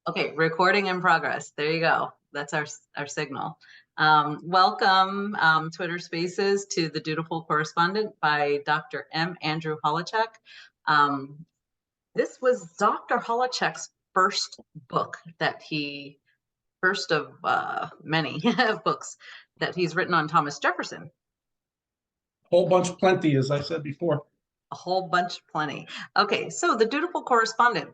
Okay, recording in progress. There you go. That's our signal. Welcome, Twitter Spaces, to the Dutiful Correspondent by Dr. M. Andrew Holowchak. This was Dr. Holowchak's first book first of many books that he's written on Thomas Jefferson. Whole bunch plenty, as I said before. A whole bunch plenty. Okay, so the Dutiful Correspondent.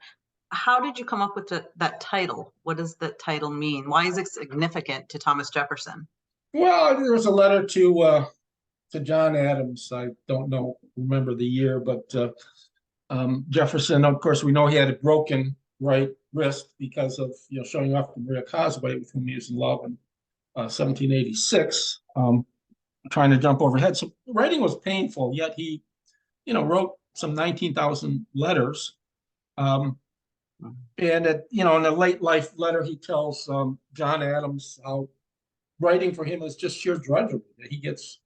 How did you come up with that title? What does that title mean? Why is it significant to Thomas Jefferson? Well, there was a letter to John Adams. I don't remember the year, but Jefferson, of course, we know he had a broken right wrist because of showing off to Maria Causeway, with whom he was in love in 1786, trying to jump overhead. So writing was painful. Yet he, wrote some 19,000 letters. And in a late life letter, he tells John Adams how writing for him is just sheer drudgery. That he gets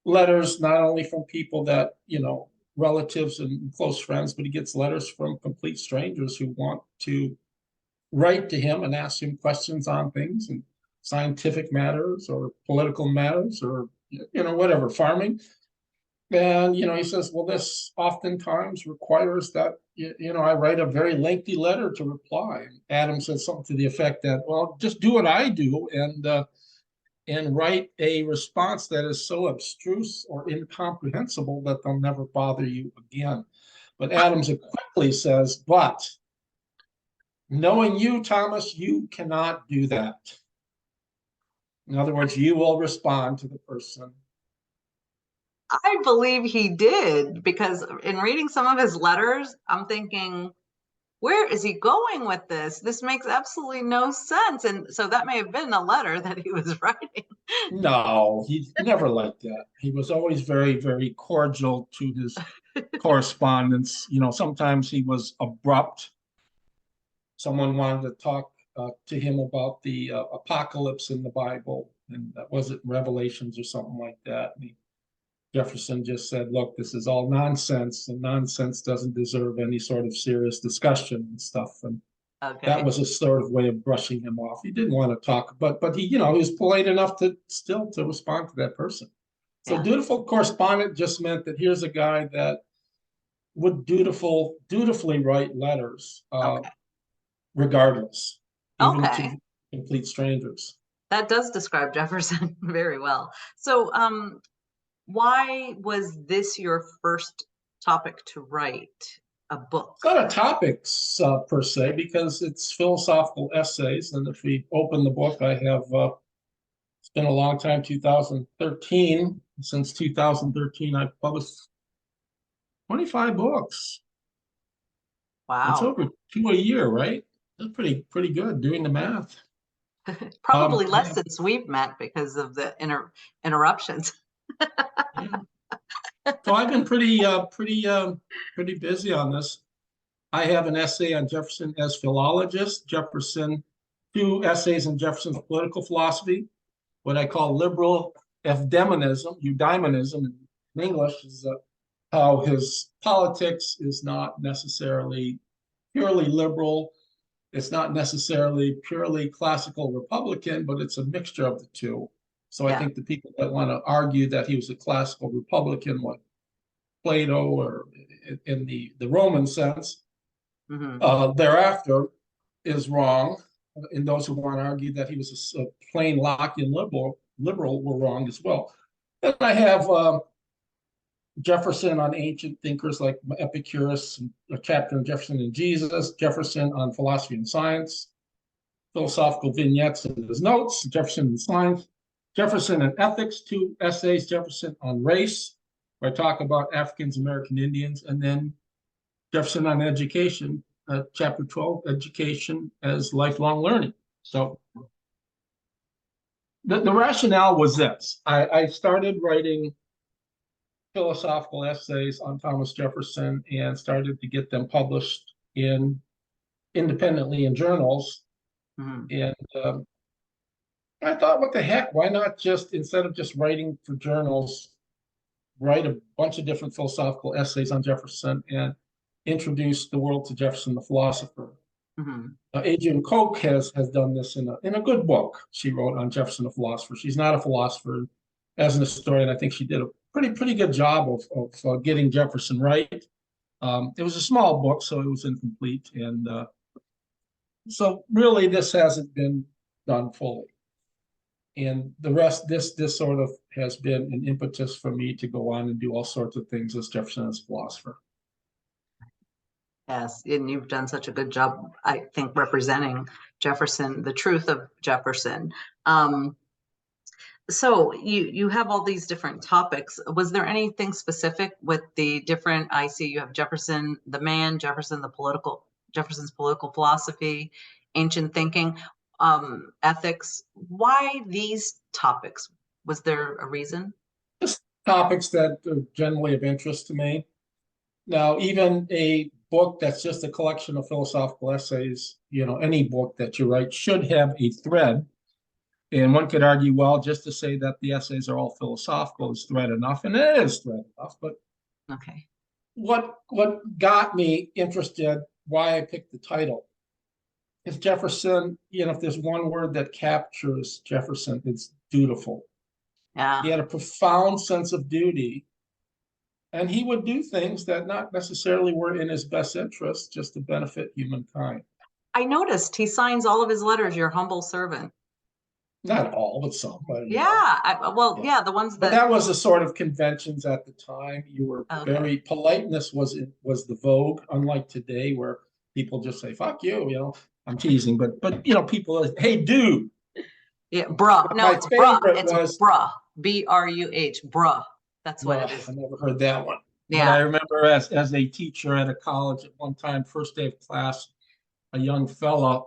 letters not only from people that, relatives and close friends, but he gets letters from complete strangers who want to write to him and ask him questions on things and scientific matters or political matters or, whatever, farming. And, he says, well, this oftentimes requires that, I write a very lengthy letter to reply. And Adams says something to the effect that, well, just do what I do and write a response that is so abstruse or incomprehensible that they'll never bother you again. But Adams quickly says, but knowing you, Thomas, you cannot do that. In other words, you will respond to the person. I believe he did, because in reading some of his letters, I'm thinking, where is he going with this? This makes absolutely no sense. And so that may have been a letter that he was writing. No, he never liked that. He was always very, very cordial to his correspondence. Sometimes he was abrupt. Someone wanted to talk to him about the apocalypse in the Bible, and that was it Revelations or something like that. And Jefferson just said, look, this is all nonsense, and nonsense doesn't deserve any sort of serious discussion and stuff. And that was a sort of way of brushing him off. He didn't want to talk, but he, he was polite enough to still to respond to that person. So Dutiful Correspondent just meant that here's a guy that would dutifully write letters, regardless, even to complete strangers. That does describe Jefferson very well. So, why was this your first topic to write a book? It's not a topics per se, because it's philosophical essays. And if we open the book, I have, it's been a long time, 2013. Since 2013, I've published 25 books. Wow. It's over 2 a year, right? That's pretty good doing the math. Probably less since we've met because of the interruptions. Yeah. So I've been pretty busy on this. I have an essay on Jefferson as philologist, two essays on Jefferson's political philosophy, what I call liberal eudaimonism in English, is how his politics is not necessarily purely liberal. It's not necessarily purely classical Republican, but it's a mixture of the two. So I think the people that want to argue that he was a classical Republican, like Plato, or in the Roman sense, thereafter, is wrong. And those who want to argue that he was a plain Lockean liberal were wrong as well. Then I have Jefferson on ancient thinkers like Epicurus, a chapter on Jefferson and Jesus, Jefferson on philosophy and science, philosophical vignettes in his notes, Jefferson and science, Jefferson and ethics, 2 essays, Jefferson on race, where I talk about Africans, American Indians, and then Jefferson on education, chapter 12, education as lifelong learning. So the rationale was this. I started writing philosophical essays on Thomas Jefferson and started to get them published independently in journals. And I thought, what the heck? Why not just, instead of just writing for journals, write a bunch of different philosophical essays on Jefferson and introduce the world to Jefferson, the philosopher. Mhm. Adrian Koch has done this in a good book she wrote on Jefferson the philosopher. She's not a philosopher. As an historian, I think she did a pretty good job of getting Jefferson right. It was a small book, so it was incomplete, and so really this hasn't been done fully. And the rest, this sort of has been an impetus for me to go on and do all sorts of things as Jefferson as a philosopher. Yes, and you've done such a good job, I think, representing Jefferson, the truth of Jefferson. Um, so you have all these different topics. Was there anything specific with the different? I see you have Jefferson, the man, Jefferson, the political, Jefferson's political philosophy, ancient thinking, ethics. Why these topics? Was there a reason? Just topics that are generally of interest to me. Now, even a book that's just a collection of philosophical essays, any book that you write should have a thread. And one could argue, well, just to say that the essays are all philosophical is thread enough, and it is thread enough. But Okay. what got me interested, why I picked the title, is Jefferson. If there's one word that captures Jefferson, it's dutiful. Yeah. He had a profound sense of duty, and he would do things that not necessarily were in his best interest, just to benefit humankind. I noticed he signs all of his letters, your humble servant. Not all, but some. But, Yeah. Well, yeah. yeah, the ones But that, that was the sort of conventions at the time. You were okay. very politeness was the vogue, unlike today where people just say "fuck you." I'm teasing, but people, hey, dude. Yeah, bruh. No, My it's bruh. favorite It's was, bruh. BRUH, bruh. That's what it I is. never heard that one. But I Yeah. remember as a teacher at a college at one time, first day of class, a young fella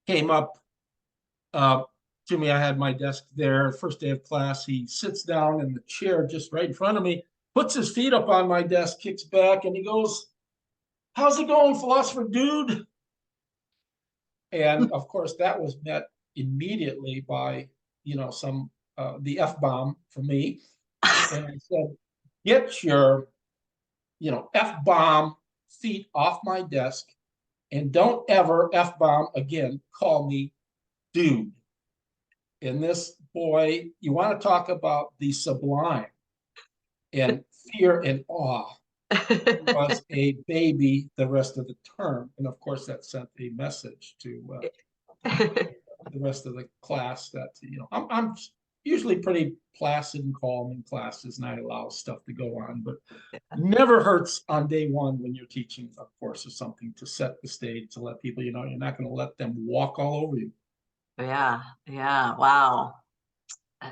came up uh, to me. I had my desk there. First day of class, he sits down in the chair just right in front of me, puts his feet up on my desk, kicks back, and he goes, "How's it going, philosopher dude?" And of course, that was met immediately by some the F bomb for me. And I said, "Get your F bomb feet off my desk, and don't ever F bomb again. Call me dude." And this boy, you want to talk about the sublime and fear and awe, was a baby the rest of the term. And of course, that sent a message to the rest of the class that, I'm usually pretty placid and calm in classes, and I allow stuff to go on, but never hurts on day one when you're teaching a course or something to set the stage, to let people, you're not going to let them walk all over you. Yeah. Yeah. Wow.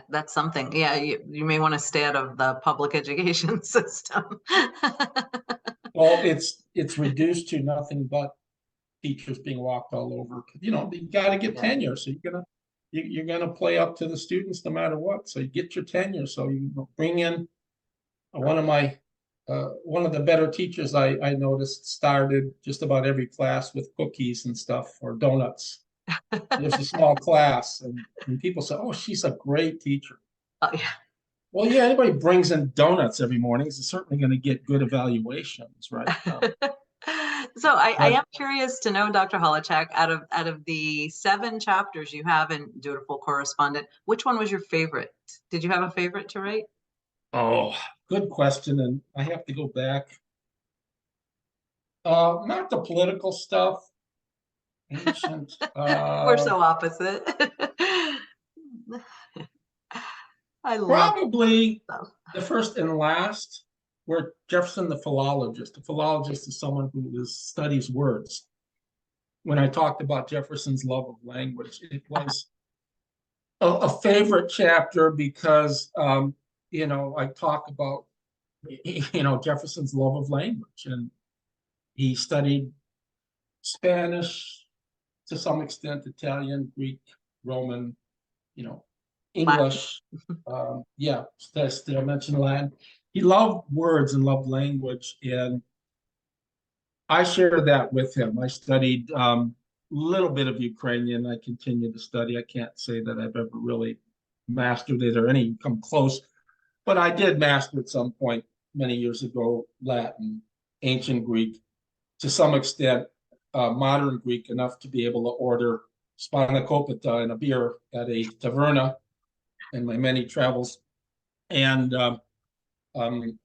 That's something. Yeah. You may want to stay out of the public education system. Well, it's reduced to nothing but teachers being walked all over. You got to get Yeah. tenure, so you're gonna play up to the students no matter what. So you get your tenure. So you bring in one of the better teachers I noticed started just about every class with cookies and stuff or donuts. There's a small class, and people say, "Oh, she's a great teacher." Oh, yeah. Well, yeah, anybody brings in donuts every morning is certainly going to get good evaluations, right? So I But am curious to know, Dr. Holowchak, out of the 7 chapters you have in Dutiful Correspondent, which one was your favorite? Did you have a favorite to write? oh, good question, and I have to go back. Not the political stuff, ancient. We're so opposite. I love Probably stuff. the first and last were Jefferson the philologist. A philologist is someone who studies words. When I talked about Jefferson's love of language, it was a favorite chapter because I talk about Jefferson's love of language, and he studied Spanish, to some extent, Italian, Greek, Roman, you know, Latin. English. Yeah, did I mention Latin? He loved words and loved language, and I shared that with him. I studied a little bit of Ukrainian. I continue to study. I can't say that I've ever really mastered it or any come close, but I did master at some point many years ago Latin, ancient Greek, to some extent modern Greek enough to be able to order spanakopita and a beer at a taverna in my many travels. And um,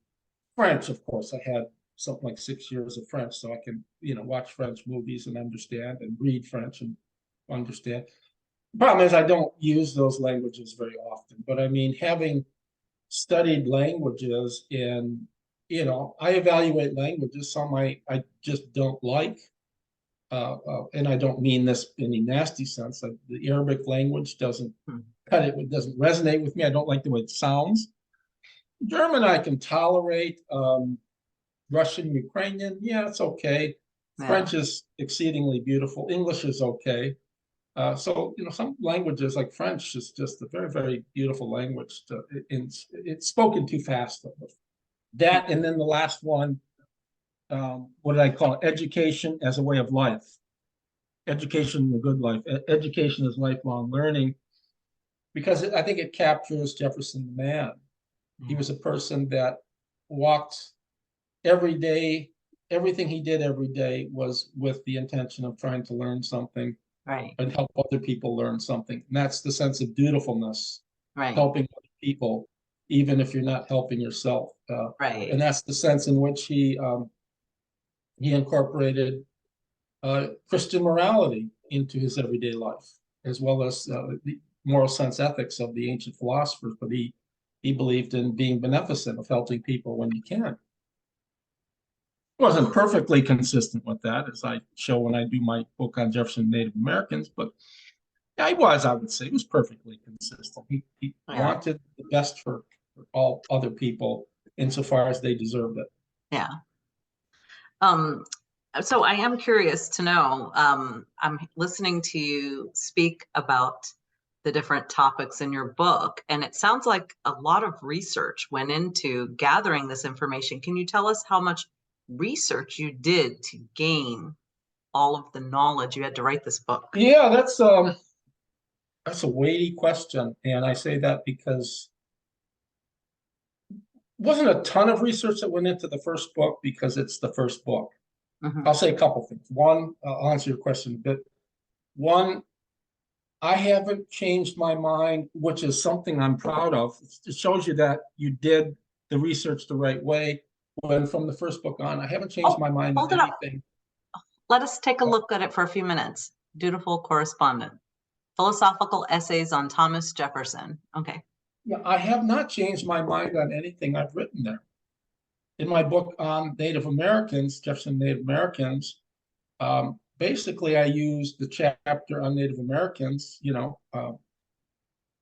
French, of course, I had something like 6 years of French, so I can, watch French movies and understand, and read French and understand. The problem is I don't use those languages very often, but I mean, having studied languages and, I evaluate languages. Some I just don't like. And I don't mean this in a nasty sense. Like the Arabic language doesn't cut it. It doesn't resonate with me. I don't like the way it sounds. German I can tolerate. Russian, Ukrainian, yeah, it's okay. Yeah. French is exceedingly beautiful. English is okay. So, some languages like French is just a very, very beautiful language. It's spoken too fast. That, and then the last one, what did I call it? Education as a way of life. Education, the good life. Education is lifelong learning, because I think it captures Jefferson the man. He was a person that walked every day. Everything he did every day was with the intention of trying to learn something, Right. and help other people learn something. And that's the sense of dutifulness, Right. helping other people, even if you're not helping yourself. Right. And that's the sense in which he incorporated Christian morality into his everyday life, as well as the moral sense ethics of the ancient philosophers. But he believed in being beneficent, of helping people when you can. Wasn't perfectly consistent with that, as I show when I do my book on Jefferson and Native Americans, but yeah, I would say, he was perfectly consistent. He wanted the best for all other people insofar as they deserved it. Yeah. So I am curious to know, I'm listening to you speak about the different topics in your book, and it sounds like a lot of research went into gathering this information. Can you tell us how much research you did to gain all of the knowledge you had to write this book? Yeah, that's a weighty question, and I say that because wasn't a ton of research that went into the first book, because it's the first book. Mhm. I'll say a couple things. One, I'll answer your question a bit. One, I haven't changed my mind, which is something I'm proud of. It shows you that you did the research the right way. When from the first book on, I haven't changed my mind on anything. Let us take a look at it for a few minutes. Dutiful Correspondent. Philosophical Essays on Thomas Jefferson. Okay. Yeah, I have not changed my mind on anything I've written there. In my book on Native Americans, Jefferson Native Americans, basically I used the chapter on Native Americans,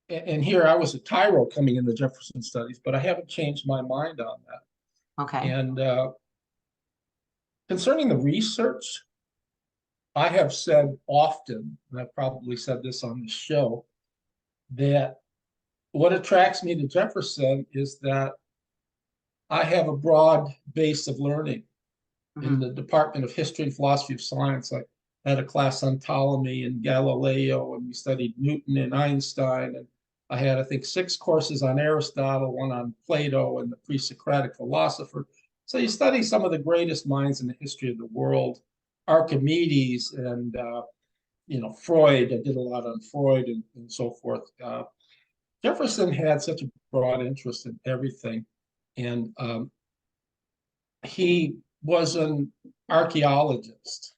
and here I was a tyro coming in the Jefferson studies, but I haven't changed my mind on that. Okay. And concerning the research, I have said often, and I've probably said this on the show, that what attracts me to Jefferson is that I have a broad base of learning. In the Department of History and Philosophy of Science. I had a class on Ptolemy and Galileo, and we studied Newton and Einstein. And I had, I think, 6 courses on Aristotle, 1 on Plato and the pre-Socratic philosopher. So you study some of the greatest minds in the history of the world, Archimedes and, Freud. I did a lot on Freud and so forth. Jefferson had such a broad interest in everything. And he was an archaeologist,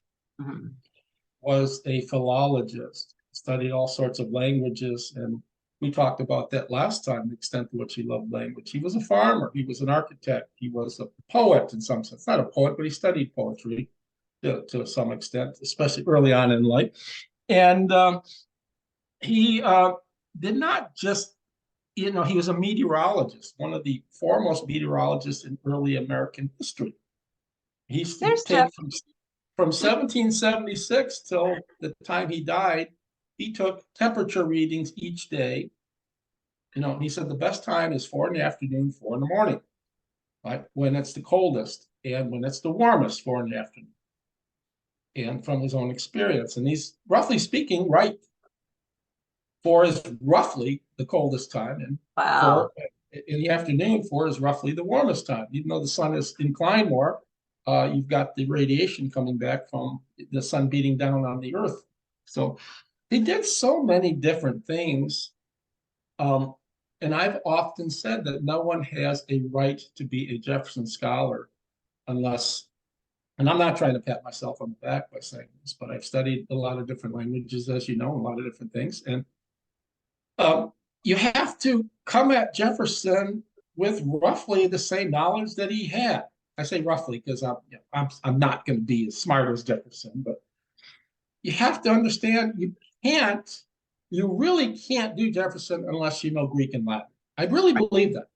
was a philologist, studied all sorts of languages. And we talked about that last time, the extent to which he loved language. He was a farmer. He was an architect. He was a poet in some sense. Not a poet, but he studied poetry to some extent, especially early on in life. And he did not just, he was a meteorologist, one of the foremost meteorologists in early American history. He take from 1776 till the time he died, he took temperature readings each day. He said the best time is 4 in the afternoon, 4 in the morning, right? When it's the coldest, and when it's the warmest, 4 in the afternoon. And from his own experience, and he's roughly speaking right. 4 is roughly the coldest time, and 4 in the afternoon, 4 is roughly the warmest time. Even though the sun is inclined more, you've got the radiation coming back from the sun beating down on the earth. So he did so many different things. And I've often said that no one has a right to be a Jefferson scholar unless, and I'm not trying to pat myself on the back by saying this, but I've studied a lot of different languages, as you know, a lot of different things. And you have to come at Jefferson with roughly the same knowledge that he had. I say roughly because I'm not going to be as smart as Jefferson, but you have to understand you really can't do Jefferson unless you know Greek and Latin. I really believe that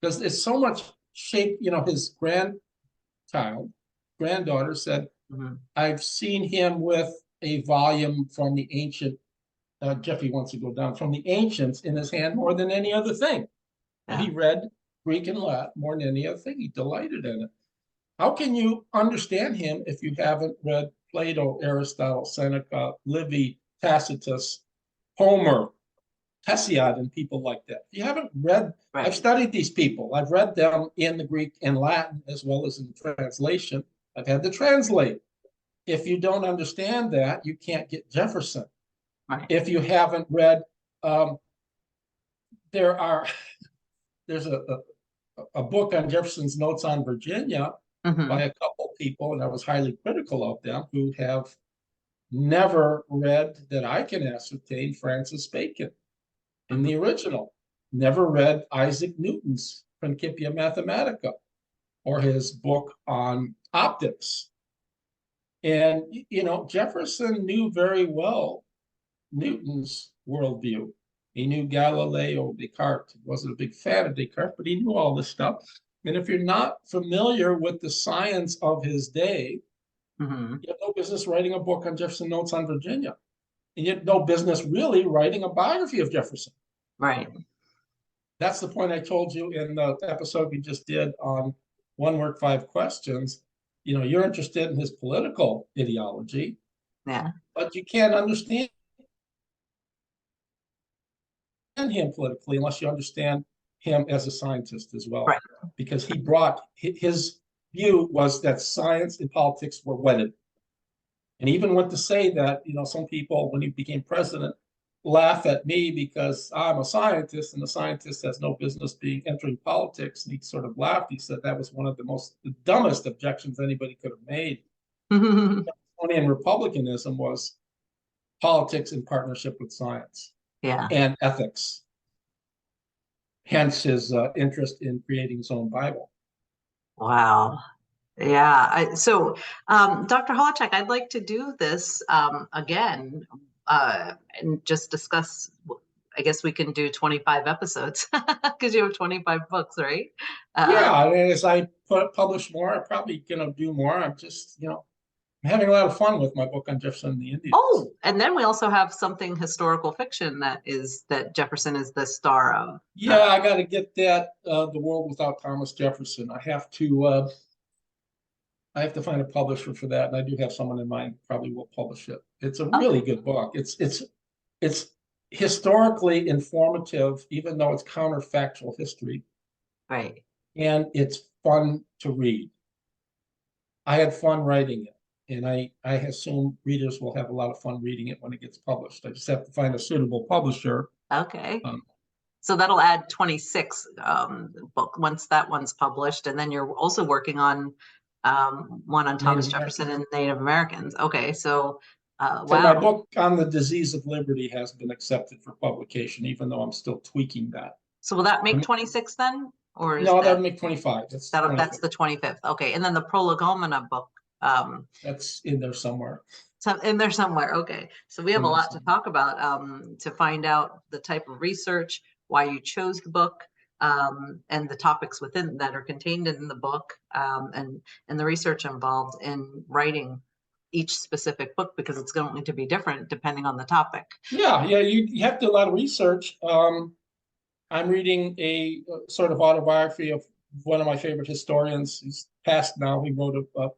because it's so much shaped. His granddaughter said, I've seen him with a volume from the ancient. Jeffy wants to go down from the ancients in his hand more than any other thing. Yeah. He read Greek and Latin more than any other thing. He delighted in it. How can you understand him if you haven't read Plato, Aristotle, Seneca, Livy, Tacitus, Homer, Hesiod, and people like that? You haven't read, I've studied these people. I've read them in the Greek and Latin as well as in translation. I've had to translate. If you don't understand that, you can't get Jefferson. Right. If you haven't read, there's a book on Jefferson's Notes on Virginia by a couple people, and I was highly critical of them, who have never read, that I can ascertain, Francis Bacon in the original, never read Isaac Newton's Principia Mathematica or his book on optics. And, Jefferson knew very well Newton's worldview. He knew Galileo, Descartes. He wasn't a big fan of Descartes, but he knew all this stuff. And if you're not familiar with the science of his day, you have no business writing a book on Jefferson Notes on Virginia. And you have no business really writing a biography of Jefferson. Right. That's the point I told you in the episode we just did on One Word, 5 Questions. You're interested in his political ideology, but you can't understand him politically unless you understand him as a scientist as well. Right. Because he brought, his view was that science and politics were wedded. And even went to say that, some people, when he became president, laugh at me because I'm a scientist and the scientist has no business entering politics. And he sort of laughed. He said that was one of the dumbest objections anybody could have made. In republicanism was politics in partnership with science and ethics. Hence his interest in creating his own Bible. Wow. Yeah. So, Dr. Holowchak, I'd like to do this again and just discuss. I guess we can do 25 episodes because you have 25 books, right? Yeah. And as I publish more, I'm probably going to do more. I'm just, I'm having a lot of fun with my book on Jefferson and the Indians. Oh, and then we also have something historical fiction that Jefferson is the star of. Yeah, I got to get that, The World Without Thomas Jefferson. I have to find a publisher for that, and I do have someone in mind who probably will publish it. It's a really good book. It's historically informative, even though it's counterfactual history. Right. And it's fun to read. I had fun writing it. And I assume readers will have a lot of fun reading it when it gets published. I just have to find a suitable publisher. Okay. So that'll add 26 book once that one's published. And then you're also working on one on Thomas Jefferson and Native Americans. Okay. So, wow. My book on the disease of liberty has been accepted for publication, even though I'm still tweaking that. So will that make 26 then? Or no, that'll make 25. That's the 25th. Okay. And then the Prolegomena book. That's in there somewhere. Okay. So we have a lot to talk about to find out the type of research, why you chose the book, and the topics within that are contained in the book, and the research involved in writing each specific book, because it's going to be different depending on the topic. Yeah, you have to do a lot of research. I'm reading a sort of autobiography of one of my favorite historians. He's passed now. He wrote a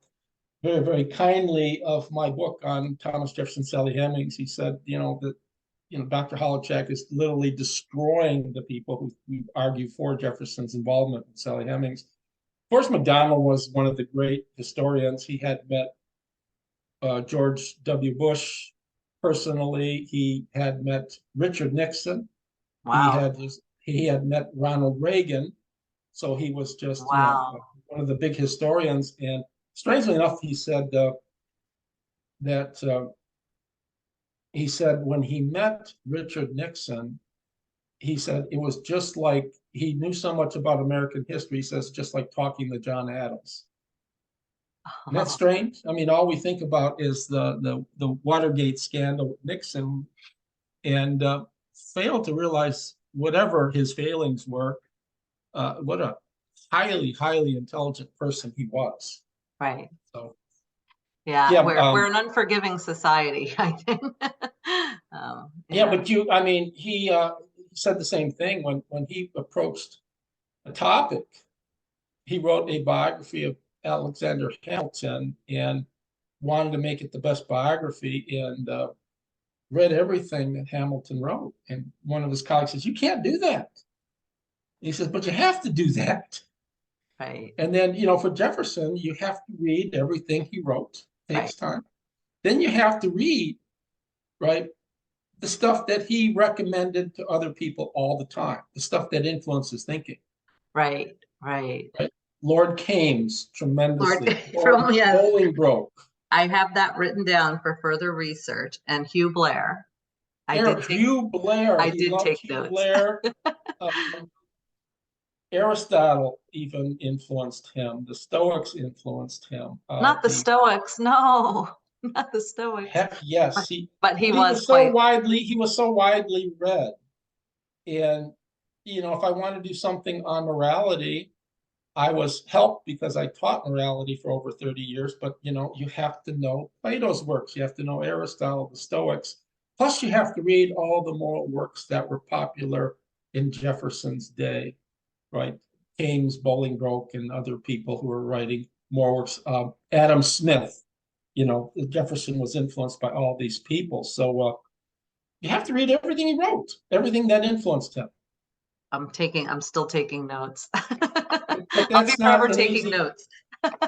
very, very kindly of my book on Thomas Jefferson, Sally Hemings. He said, that Dr. Holowchak is literally destroying the people who argue for Jefferson's involvement with Sally Hemings. Forrest McDonald was one of the great historians. He had met George W. Bush personally. He had met Richard Nixon. Wow. He had met Ronald Reagan. So he was just, Wow. one of the big historians. And strangely enough, he said that he said when he met Richard Nixon, he said it was just like he knew so much about American history. He says just like talking to John Adams. Isn't that strange? I mean, all we think about is the Watergate scandal with Nixon, and failed to realize whatever his failings were, what a highly intelligent person he was. Right. So Yeah, yeah, we're an unforgiving society, I think. yeah, Yeah. but I mean, he said the same thing when he approached a topic. He wrote a biography of Alexander Hamilton and wanted to make it the best biography, and read everything that Hamilton wrote. And one of his colleagues says, "You can't do that." He says, "But you have to do that." Right. And then, for Jefferson, you have to read everything he wrote. It Right. takes time. Then you have to read, right, the stuff that he recommended to other people all the time, the stuff that influences thinking. Right. Right. Right? Lord Keynes, Lord, tremendously. from yes, Bolingbroke. I have that written down for further research. And Hugh Blair. Hugh Blair. I He did loved take Hugh notes. Blair. Aristotle even influenced him. The Stoics influenced him. Not the Stoics, no, not the Stoics. Heck yes, But he but he was was so quite widely read. And if I want to do something on morality, I was helped because I taught morality for over 30 years. But you have to know Plato's works, you have to know Aristotle, the Stoics. Plus, you have to read all the moral works that were popular in Jefferson's day, right? Keynes, Bolingbroke, and other people who were writing more works. Adam Smith, Jefferson was influenced by all these people. So you have to read everything he wrote, everything that influenced him. I'm still taking notes. But I'll be that's forever not an taking easy, notes.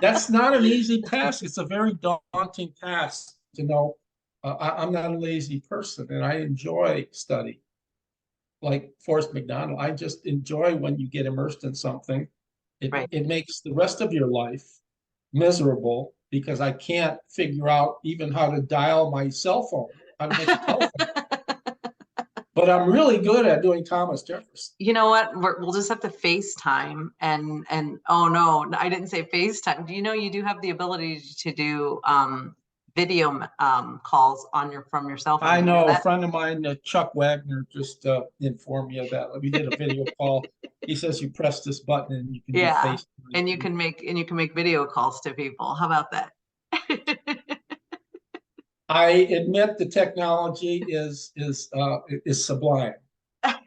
that's not an easy task. It's a very daunting task to know. I'm not a lazy person, and I enjoy study. Like Forrest McDonald, I just enjoy when you get immersed in something. Right. It makes the rest of your life miserable because I can't figure out even how to dial my cell phone, how to make a telephone. But I'm really good at doing Thomas Jefferson. You know what? We'll just have to FaceTime and oh no, I didn't say FaceTime. Do you know you do have the ability to do video calls from your cell phone? I Do you know know a that? friend of mine, Chuck Wagner, just informed me of that. We did a video call. He says you press this button and you can do Yeah. FaceTime. And you can make video calls to people. How about that? I admit the technology is sublime.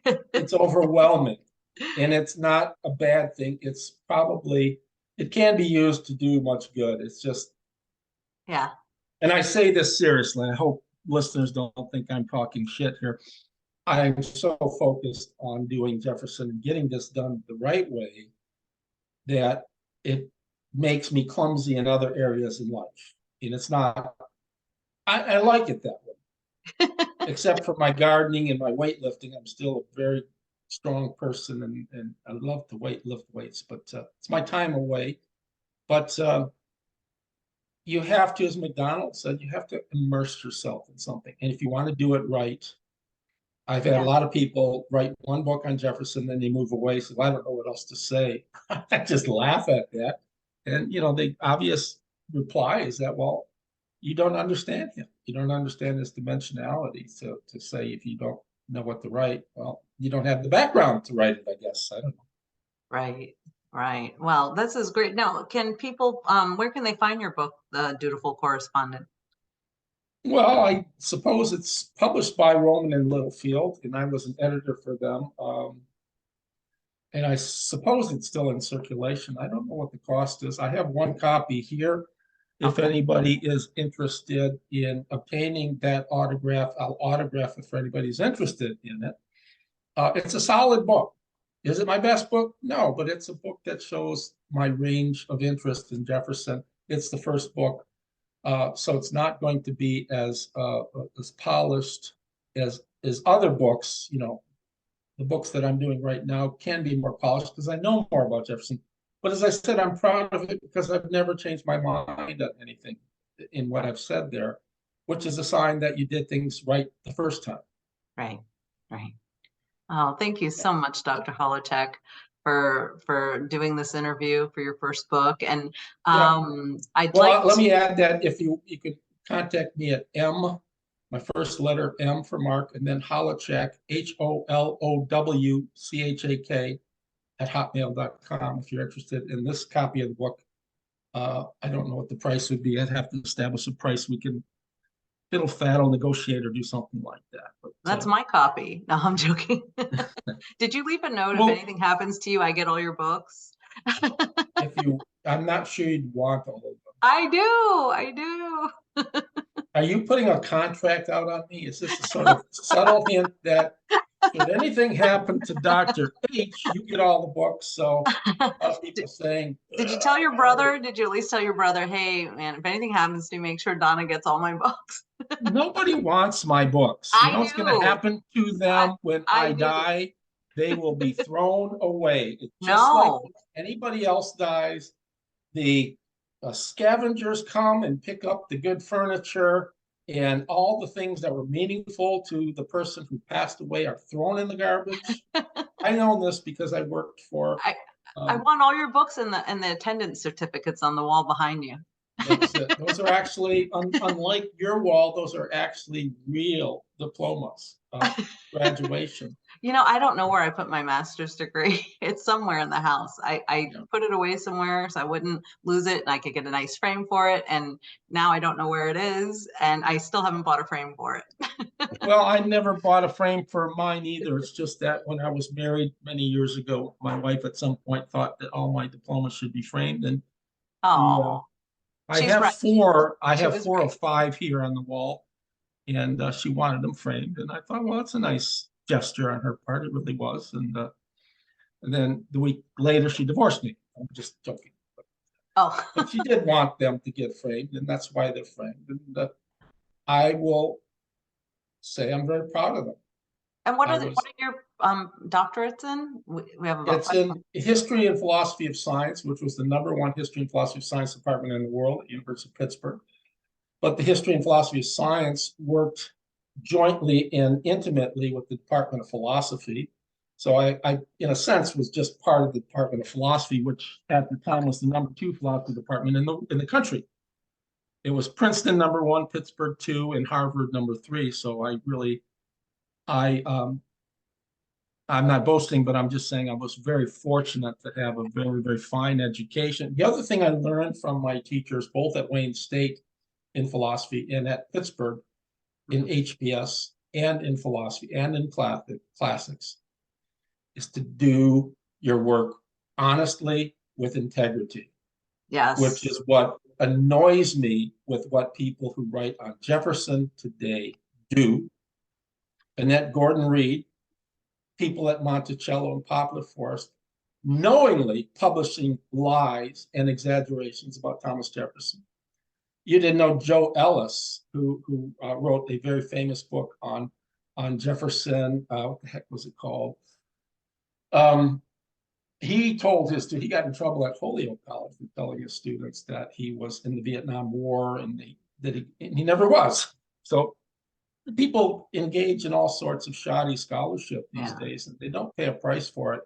It's overwhelming, and it's not a bad thing. It can be used to do much good. It's just, Yeah. and I say this seriously. I hope listeners don't think I'm talking shit here. I'm so focused on doing Jefferson and getting this done the right way that it makes me clumsy in other areas in life. And it's not, I like it that way. Except for my gardening and my weightlifting, I'm still a very strong person, and I love to lift weights, but it's my time away. But you have to, as McDonald said, you have to immerse yourself in something. And if you want to do it right, I've had a lot of people write one book on Jefferson, then they move away. So I don't know what else to say. I just laugh at that. And, the obvious reply is that, well, you don't understand him. You don't understand his dimensionality. So to say if you don't know what to write, well, you don't have the background to write it, I guess. I don't know. Right. Right. Well, this is great. Now, can people, where can they find your book, The Dutiful Correspondent? Well, I suppose it's published by Rowman and Littlefield, and I was an editor for them. And I suppose it's still in circulation. I don't know what the cost is. I have one copy here. If anybody is interested in obtaining that autograph, I'll autograph it for anybody's interested in it. It's a solid book. Is it my best book? No, but it's a book that shows my range of interest in Jefferson. It's the first book, so it's not going to be as polished as other books. You know, the books that I'm doing right now can be more polished because I know more about Jefferson. But as I said, I'm proud of it because I've never changed my mind on anything in what I've said there, which is a sign that you did things right the first time. Right, right. Oh, thank you so much, Dr. Holowchak, for doing this interview for your first book. And Yeah. I'd like Well, let to, me add that if you could contact me at my first letter M for Mark, and then Holowchak, HOLOWCHAK at hotmail.com if you're interested in this copy of the book. I don't know what the price would be. I'd have to establish a price. We can fiddle faddle, negotiate, or do something like that. But that's my copy. No, I'm joking. Did you leave a note if well, anything happens to you, I get all your books? I'm not sure you'd want all of them. I do. Are you putting a contract out on me? Is this a sort of subtle hint that should anything happen to Dr. H, you get all the books? So people saying, Did you tell your brother? Did you at least tell your brother, hey, man, if anything happens to me, make sure Donna gets all my books? nobody wants my books. You I know what's going to do. happen to them when I I do. die? They will be thrown away. It's just like No. anybody else dies. The scavengers come and pick up the good furniture, and all the things that were meaningful to the person who passed away are thrown in the garbage. I know this because I worked for. I want all your books and the attendance certificates on the wall behind you. That's it. Those are actually, unlike your wall, those are actually real diplomas of graduation. You know, I don't know where I put my master's degree. It's somewhere in the house. I Yeah. put it away somewhere so I wouldn't lose it and I could get a nice frame for it. And now I don't know where it is. And I still haven't bought a frame for it. Well, I never bought a frame for mine either. It's just that when I was married many years ago, my wife at some point thought that all my diplomas should be framed, and she, Oh, I she's have right. four. I She have was four or right. five here on the wall, and she wanted them framed, and I thought, well, that's a nice gesture on her part. It really was, and then the week later, she divorced me. I'm just joking, Oh, but she did want them to get framed, and that's why they're framed. And I will say I'm very proud of them. and what I is it? What was are your doctorates in? We have about It's 5 in history and philosophy of science, which was the #1 history and philosophy of science department in the world at University of Pittsburgh. But the history and philosophy of science worked jointly and intimately with the Department of Philosophy. So I, in a sense, was just part of the Department of Philosophy, which at the time was the #2 philosophy department in the country. It was Princeton #1, Pittsburgh 2, and Harvard #3. So I really, I I'm not boasting, but I'm just saying I was very fortunate to have a very, very fine education. The other thing I learned from my teachers, both at Wayne State in philosophy and at Pittsburgh in HBS and in philosophy and in classics, is to do your work honestly with integrity, which Yes. is what annoys me with what people who write on Jefferson today do. Annette Gordon Reed, people at Monticello and Poplar Forest, knowingly publishing lies and exaggerations about Thomas Jefferson. You didn't know Joe Ellis, who wrote a very famous book on Jefferson. What the heck was it called? He told he got in trouble at Holyoke College for telling his students that he was in the Vietnam War, and he never was. So people engage in all sorts of shoddy scholarship these Yeah. days, and they don't pay a price for it.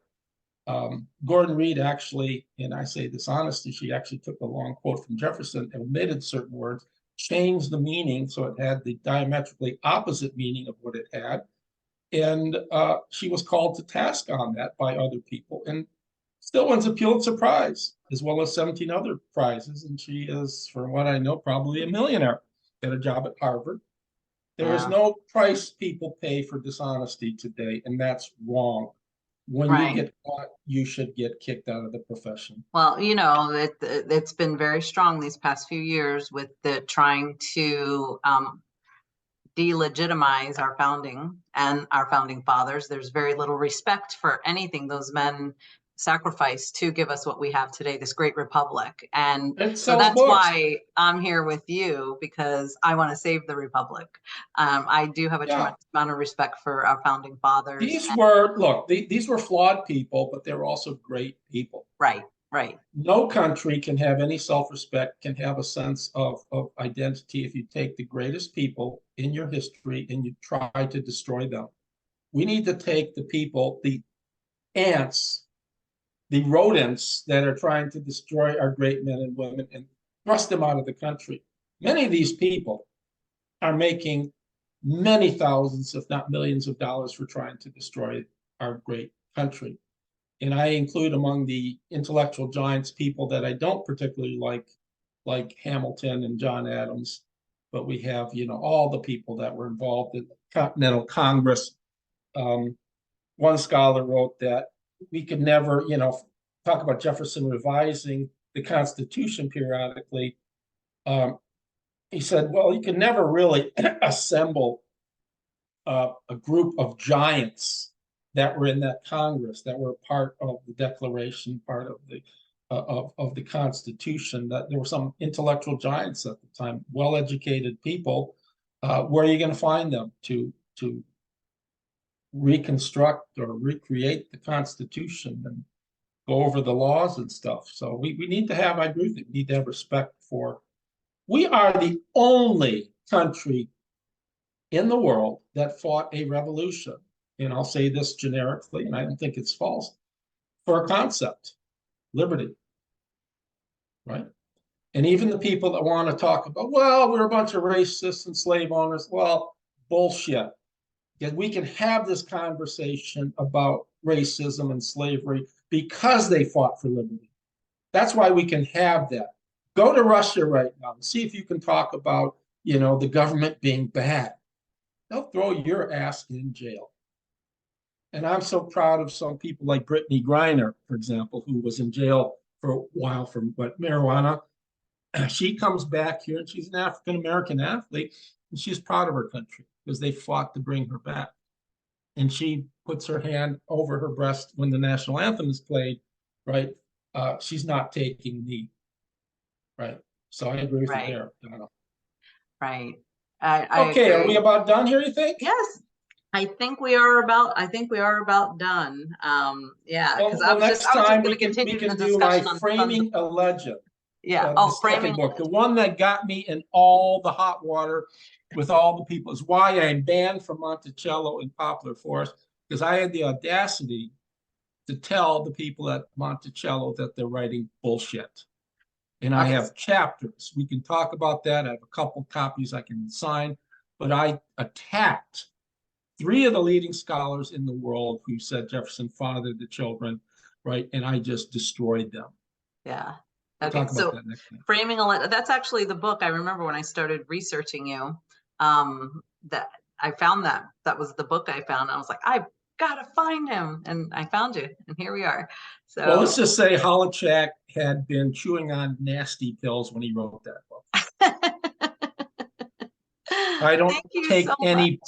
Gordon Reed actually, and I say this honestly, she actually took a long quote from Jefferson, omitted certain words, changed the meaning so it had the diametrically opposite meaning of what it had. And she was called to task on that by other people and still wins a Pulitzer Prize, as well as 17 other prizes. And she is, from what I know, probably a millionaire. Got a job at Harvard. There is Yeah. no price people pay for dishonesty today, and that's wrong. When you Right. get caught, you should get kicked out of the profession. Well, you know, it's been very strong these past few years with the trying to delegitimize our founding and our founding fathers. There's very little respect for anything those men sacrificed to give us what we have today, this great republic. And It so sells that's books. why I'm here with you, because I want to save the republic. I do have a Yeah. tremendous amount of respect for our founding fathers. These were, look, these were flawed people, but they were also great people. Right, right. No country can have any self-respect, can have a sense of identity if you take the greatest people in your history and you try to destroy them. We need to take the people, the ants, the rodents that are trying to destroy our great men and women and thrust them out of the country. Many of these people are making many thousands, if not millions of dollars for trying to destroy our great country. And I include among the intellectual giants people that I don't particularly like Hamilton and John Adams, but we have, all the people that were involved in the Continental Congress. One scholar wrote that we could never, talk about Jefferson revising the Constitution periodically. He said, well, you can never really assemble a group of giants that were in that Congress, that were part of the Declaration, part of the Constitution. That there were some intellectual giants at the time, well-educated people. Where are you going to find them to reconstruct or recreate the Constitution and go over the laws and stuff? So we need to have, I agree with you, we need to have respect for. We are the only country in the world that fought a revolution, and I'll say this generically, and I don't think it's false, for a concept, liberty, right? And even the people that want to talk about, well, we're a bunch of racists and slave owners, well, bullshit. Because we can have this conversation about racism and slavery because they fought for liberty. That's why we can have that. Go to Russia right now and see if you can talk about, the government being bad. They'll throw your ass in jail. And I'm so proud of some people like Brittany Griner, for example, who was in jail for a while for marijuana. She comes back here and she's an African-American athlete, and she's proud of her country because they fought to bring her back. And she puts her hand over her breast when the national anthem is played, right? She's not taking a knee, right? So I agree with you there, Donna. Right. Okay, are we about done here, you think? Yes. I think we are about done. Yeah, because well, next time we can the do my discussion on Framing a Legend. Yeah. The second book, the one that got me in all the hot water with all the people, is why I'm banned from Monticello and Poplar Forest, because I had the audacity to tell the people at Monticello that they're writing bullshit. And I have chapters. We can talk about that. I have a couple copies I can sign, but I attacked 3 of the leading scholars in the world who said Jefferson fathered the children, right? And I just destroyed them. Yeah. We'll okay. So Framing a Legend, that's actually the book. I remember when I started researching you, that I found that was the book I found. I was like, I've got to find him. And I found you, and here we are. So well, let's just say Holowchak had been chewing on nasty pills when he wrote that book. I don't take any